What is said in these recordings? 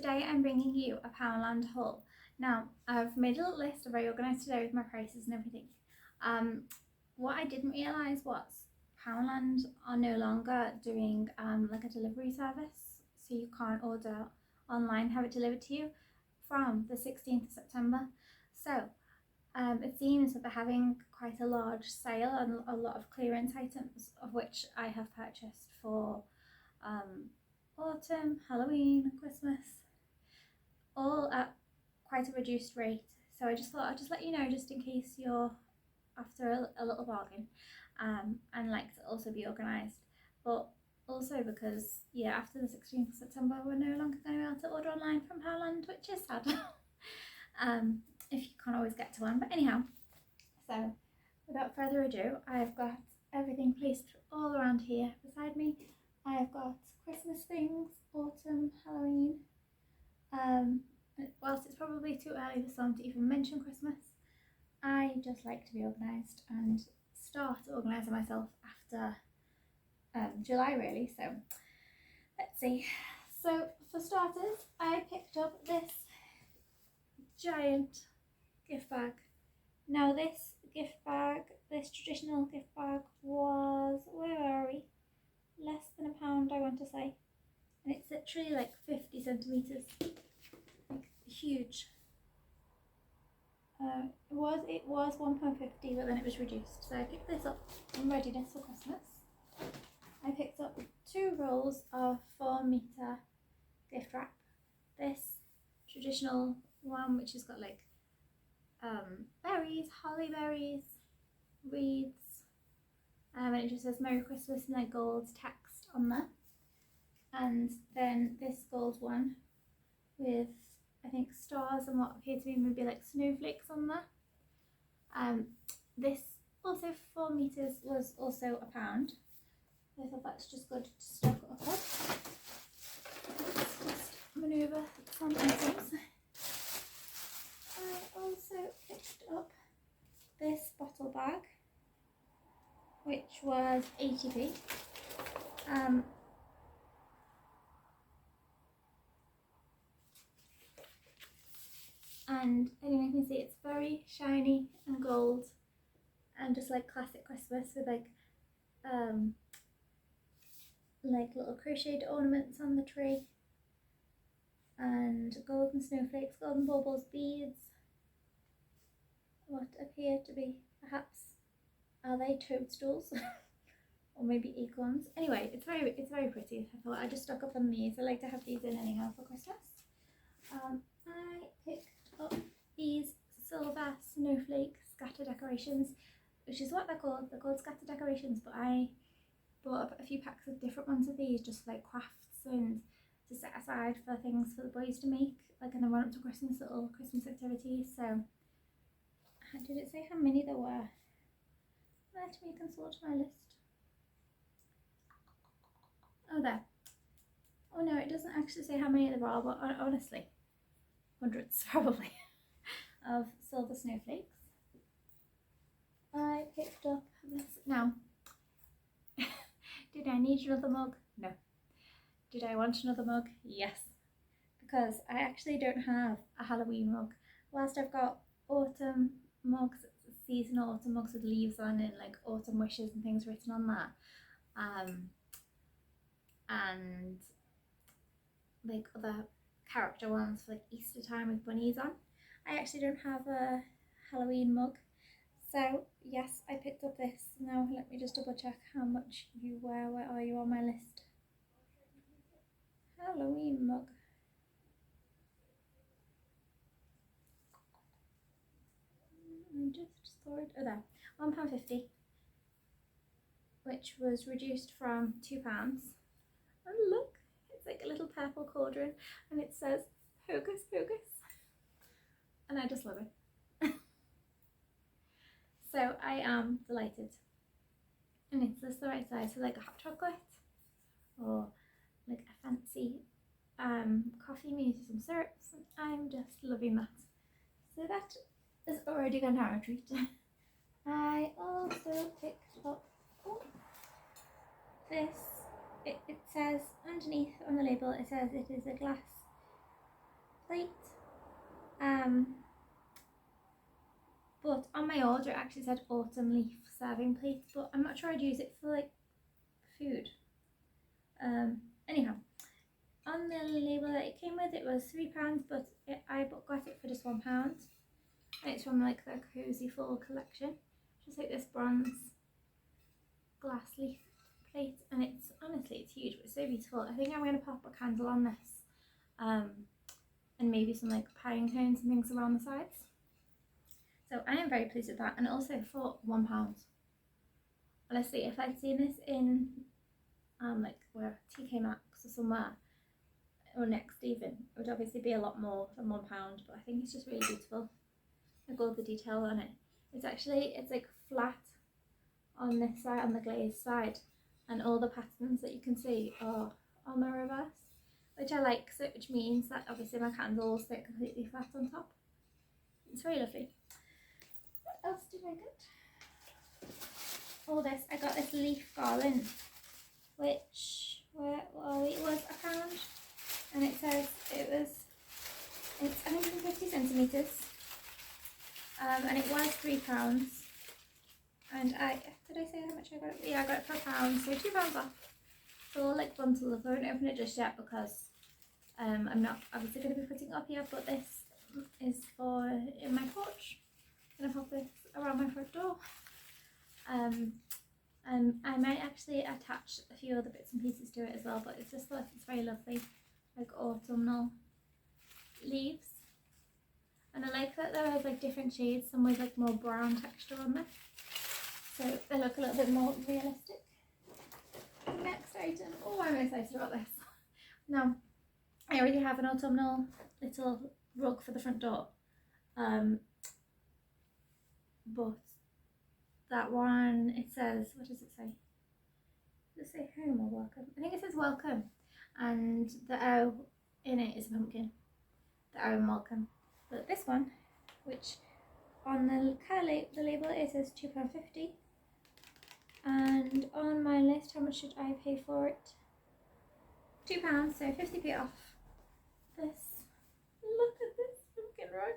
today I'm bringing you a Poundland haul. Now, I've made a little list, I'm very organised today with my prices and everything. What I didn't realise was Poundland are no longer doing like a delivery service, so you can't order online, have it delivered to you from the 16th of September. So it seems that they're having quite a large sale and a lot of clearance items, of which I have purchased for autumn, Halloween, Christmas, all at quite a reduced rate. So I just thought I'd just let you know, just in case you're after a little bargain and like to also be organised. But also because, yeah, after the 16th of September, we're no longer going to be able to order online from Poundland, which is sad. If you can't always get to one. But anyhow, so without further ado, I've got everything placed all around here beside me. I've got Christmas things, autumn, Halloween. Whilst it's probably too early for some to even mention Christmas, I just like to be organised and start organising myself after July really. So let's see. So for starters, I picked up this giant gift bag. Now this gift bag, this traditional gift bag was, where are we? Less than £1, I want to say. And it's literally like 50 centimetres, like huge. It was £1.50, but then it was reduced. So I picked this up in readiness for Christmas. I picked up 2 rolls of 4-metre gift wrap. This traditional one, which has got like berries, holly berries, wreaths, and it just says Merry Christmas in like gold text on there. And then this gold one with, I think, stars and what appear to be maybe like snowflakes on there. This also 4 metres was also £1. I thought that's just good to stock up on. Let's just manoeuvre some items. I also picked up this bottle bag, which was 80p. And anyway, you can see it's very shiny and gold and just like classic Christmas with like little crocheted ornaments on the tree and golden snowflakes, golden baubles, beads, what appear to be, perhaps, are they toadstools? Or maybe acorns. Anyway, it's very pretty. I thought I'd just stock up on these. I like to have these in anyhow for Christmas. I picked up these silver snowflake scatter decorations, which is what they're called. They're called scatter decorations, but I bought up a few packs of different ones of these, just like crafts and to set aside for things for the boys to make, like in the run up to Christmas, little Christmas activities. So, did it say how many there were? Let me consult my list. Oh, there. Oh no, it doesn't actually say how many there are, but honestly, hundreds probably, of silver snowflakes. I picked up this. Now, did I need another mug? No. Did I want another mug? Yes. Because I actually don't have a Halloween mug. Whilst I've got autumn mugs, seasonal autumn mugs with leaves on and like autumn wishes and things written on that. And like other character ones for like Easter time with bunnies on. I actually don't have a Halloween mug. So yes, I picked up this. Now let me just double check how much you wear. Where are you on my list? Halloween mug. I just saw it. Oh, there. £1.50, which was reduced from £2. Oh look, it's like a little purple cauldron and it says Hocus Pocus, and I just love it. So I am delighted, and it's just the right size, so like a hot chocolate or like a fancy coffee made with some syrups, and I'm just loving that. So that is already gone down a treat. I also picked up this. It says underneath on the label, it says it is a glass plate. But on my order it actually said autumn leaf serving plate, but I'm not sure I'd use it for like food. Anyhow, on the label that it came with, it was £3, but I got it for just £1, and it's from like the Cozy Full collection. Just like this bronze glass leaf plate, and it's honestly, it's huge, but it's so beautiful. I think I'm going to pop a candle on this, and maybe some like pine cones and things around the sides. So I am very pleased with that, and also for £1. Honestly, if I'd seen this in like where TK Maxx or somewhere, or Next even, it would obviously be a lot more than £1, but I think it's just really beautiful. Like all the detail on it. It's like flat on this side, on the glazed side, and all the patterns that you can see are on the reverse, which I like, so which means that obviously my candle will sit completely flat on top. It's very lovely. What else did I get? All this, I got this leaf garland, which it was £1, and it says it's 150 centimeters, and it was £3. And did I say how much I got it? Yeah, I got it for £1, so £2 off. So I'll like bundle it. I won't open it just yet because I'm not obviously going to be putting it up here, but this is for in my porch. I'm going to pop this around my front door. I might actually attach a few other bits and pieces to it as well, but it's just that it's very lovely, like autumnal leaves. And I like that there are like different shades, some with like more brown texture on them, so they look a little bit more realistic. Next item, oh, I'm excited about this. Now, I already have an autumnal little rug for the front door, but that one, it says, what does it say? Does it say home or welcome? I think it says welcome, and the O in it is a pumpkin, the O in welcome. But this one, which on the label it says £2.50, and on my list, how much should I pay for it? £2, so 50p off. This, look at this pumpkin rug.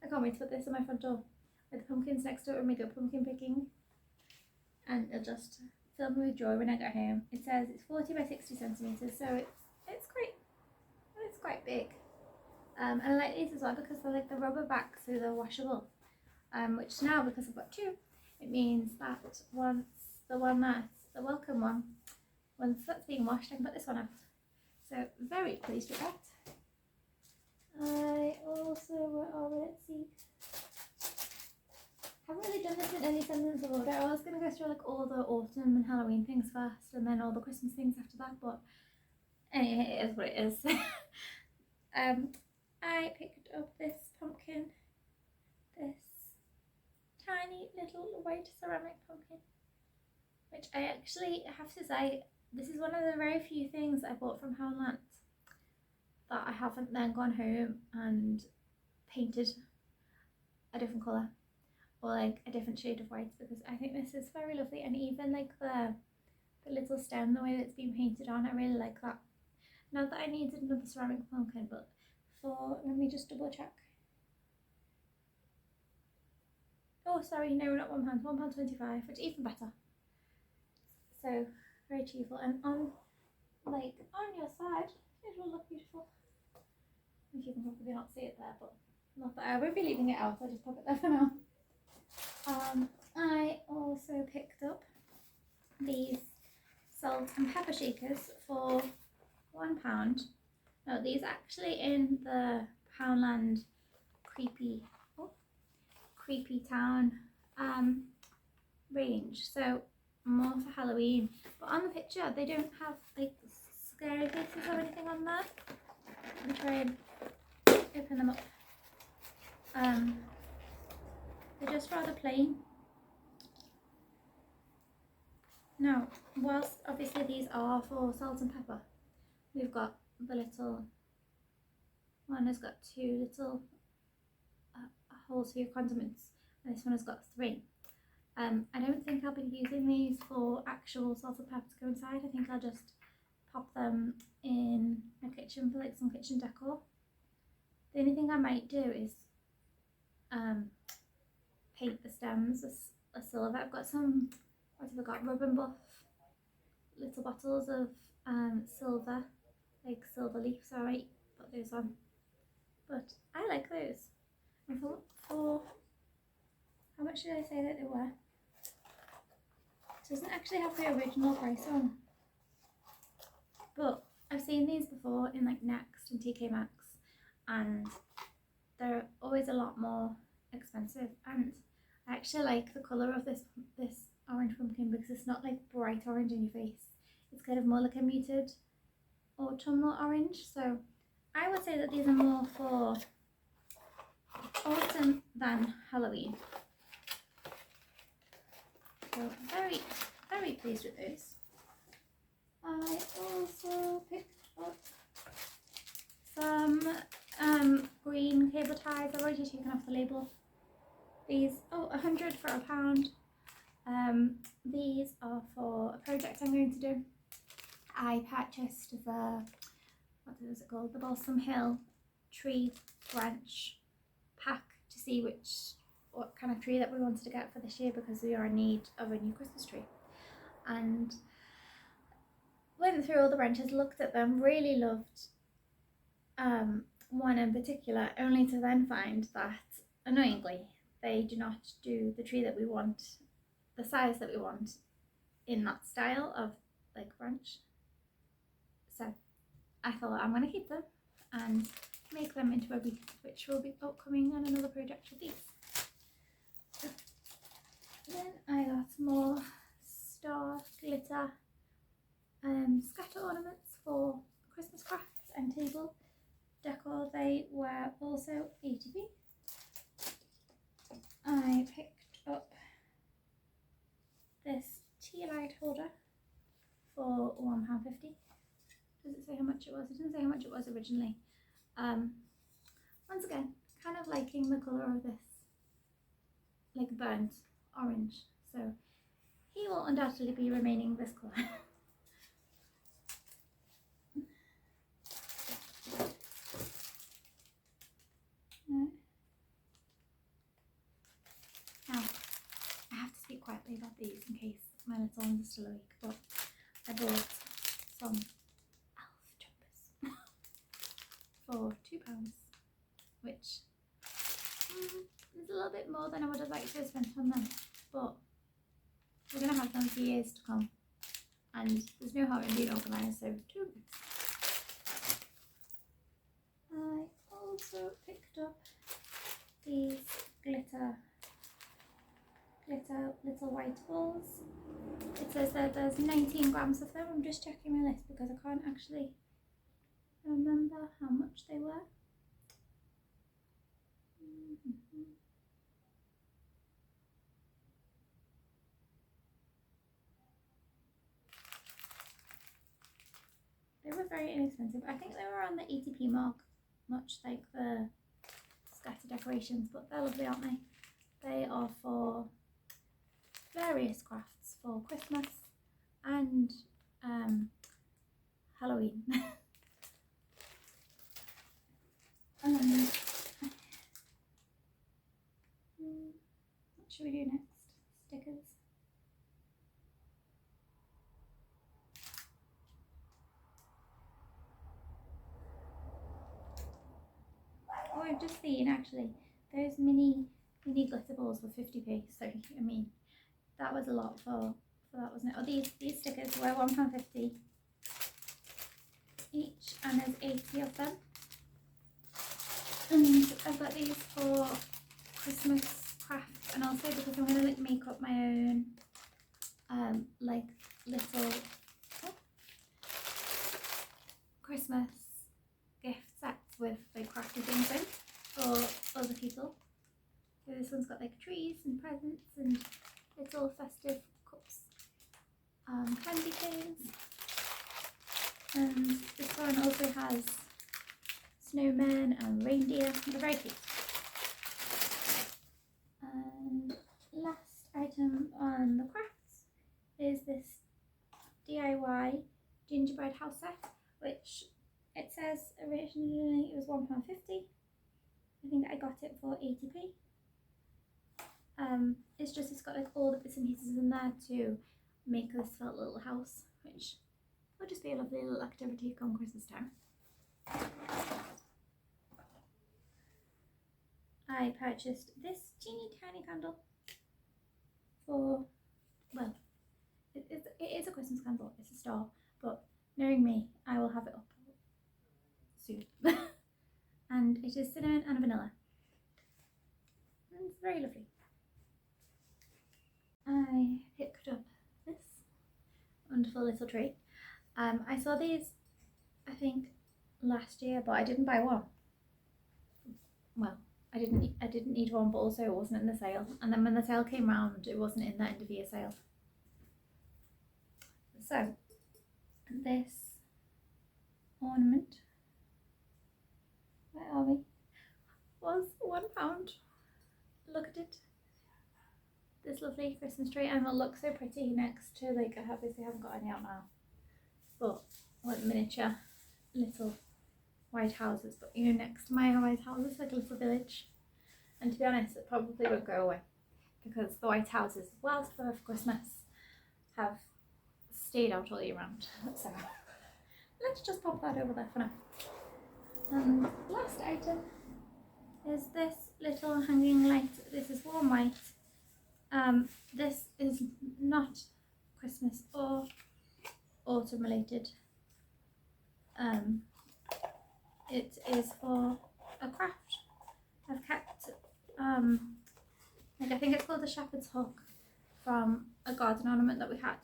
I can't wait to put this on my front door with the pumpkins next to it when we go pumpkin picking, and it'll just fill me with joy when I get home. It says it's 40 by 60 centimeters, so it's quite big. And I like these as well because they're like the rubber back, so they're washable. Which now, because I've got two, it means that once the one that's the welcome one, once that's being washed, I can put this one out. So very pleased with that. I also, let's see, I haven't really done this in any semblance of order. I was going to go through like all the autumn and Halloween things first, and then all the Christmas things after that, but anyway, it is what it is. I picked up this pumpkin, this tiny little white ceramic pumpkin, which I actually have to say, this is one of the very few things I bought from Poundland that I haven't then gone home and painted a different colour or like a different shade of white, because I think this is very lovely, and even like the little stem, the way that it's been painted on, I really like that. Not that I needed another ceramic pumpkin, but let me just double check. Oh, sorry, no, not £1, £1.25, which is even better. So very cheerful, and on your side, it will look beautiful. If you can probably not see it there, but not that I won't be leaving it out. I'll just pop it there for now. I also picked up these salt and pepper shakers for £1. No, these are actually in the Poundland Creepy Town range, so more for Halloween. But on the picture, they don't have like scary faces or anything on there. Let me try and open them up. They're just rather plain. Now, whilst obviously these are for salt and pepper, we've got the little one has got two little holes for your condiments, and this one has got 3. I don't think I'll be using these for actual salt and pepper to go inside. I think I'll just pop them in my kitchen for like some kitchen decor. The only thing I might do is paint the stems a silver. I've got some, what have I got, Rub and Buff little bottles of silver, like silver leaf, so I might put those on. But I like those. And for how much did I say that they were? It doesn't actually have the original price on, but I've seen these before in like Next and TK Maxx, and they're always a lot more expensive. And I actually like the colour of this orange pumpkin because it's not like bright orange in your face. It's kind of more like a muted autumnal orange. So I would say that these are more for autumn than Halloween. So very, very pleased with those. I also picked up some green cable ties. I've already taken off the label. These, £100 for £1. These are for a project I'm going to do. I purchased the, what is it called? The Balsam Hill tree branch pack to see what kind of tree that we wanted to get for this year, because we are in need of a new Christmas tree. And went through all the branches, looked at them, really loved one in particular, only to then find that, annoyingly, they do not do the tree that we want, the size that we want, in that style of like branch. So I thought I'm going to keep them and make them into a wreath, which will be upcoming on another project with these. Then I got some more star glitter scatter ornaments for Christmas crafts and table decor. They were also 80p. I picked up this tea light holder for £1.50. Does it say how much it was? It didn't say how much it was originally. Once again, kind of liking the colour of this, like burnt orange. So he will undoubtedly be remaining this colour. Now, I have to speak quietly about these in case my little ones are still awake, but I bought some elf jumpers for £2, which is a little bit more than I would have liked to have spent on them, but we're going to have them for years to come, and there's no harm in being organised, so £2. I also picked up these glitter little white balls. It says that there's 19 grams of them. I'm just checking my list because I can't actually remember how much they were. They were very inexpensive. I think they were on the 80p mark, much like the scatter decorations, but they're lovely, aren't they? They are for various crafts for Christmas and Halloween. What should we do next? Stickers. Oh, I've just seen actually those mini glitter balls were 50p. So I mean, that was a lot for that, wasn't it? Oh, these stickers were £1.50 each, and there's 80 of them. And I've got these for Christmas crafts, and also because I'm going to like make up my own like little Christmas gift sets with like crafty things in for other people. So this one's got like trees and presents and little festive cups, candy canes, and this one also has snowmen and reindeer. They're very cute. And last item on the crafts is this DIY gingerbread house set, which it says originally it was £1.50, I think I got it for 80p. It's got like all the bits and pieces in there to make this felt little house, which will just be a lovely little activity come Christmas time. I purchased this teeny tiny candle for, well, it is a Christmas candle, it's a star, but knowing me, I will have it up soon. And it is cinnamon and vanilla. And it's very lovely. I picked up this wonderful little tree. I saw these, I think, last year, but I didn't buy one. Well, I didn't need one, but also it wasn't in the sale. And then when the sale came round, it wasn't in the end of year sale. So this ornament, where are we, was £1. Look at it. This lovely Christmas tree, and it will look so pretty next to, like, I obviously haven't got any out now, but like miniature little white houses, but you know, next to my white houses, like a little village. And to be honest, it probably won't go away because the white houses, whilst for Christmas, have stayed out all year round. So let's just pop that over there for now. And last item is this little hanging light. This is warm white. This is not Christmas or autumn related. It is for a craft. I've kept, like, I think it's called the shepherd's hook from a garden ornament that we had,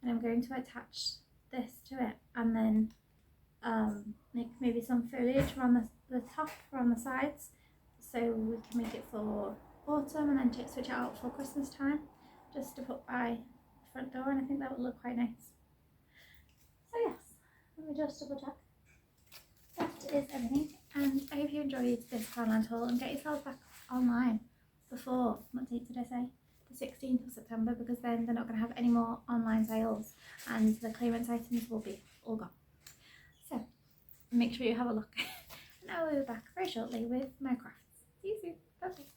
and I'm going to attach this to it, and then make maybe some foliage around the top, around the sides, so we can make it for autumn, and then switch it out for Christmas time, just to put by the front door, and I think that would look quite nice. So yes, let me just double check. That is everything, and I hope you enjoyed this Poundland haul, and get yourself back online before, what date did I say? The 16th of September, because then they're not going to have any more online sales and the clearance items will be all gone. So make sure you have a look. And I will be back very shortly with my crafts. See you soon. Bye bye.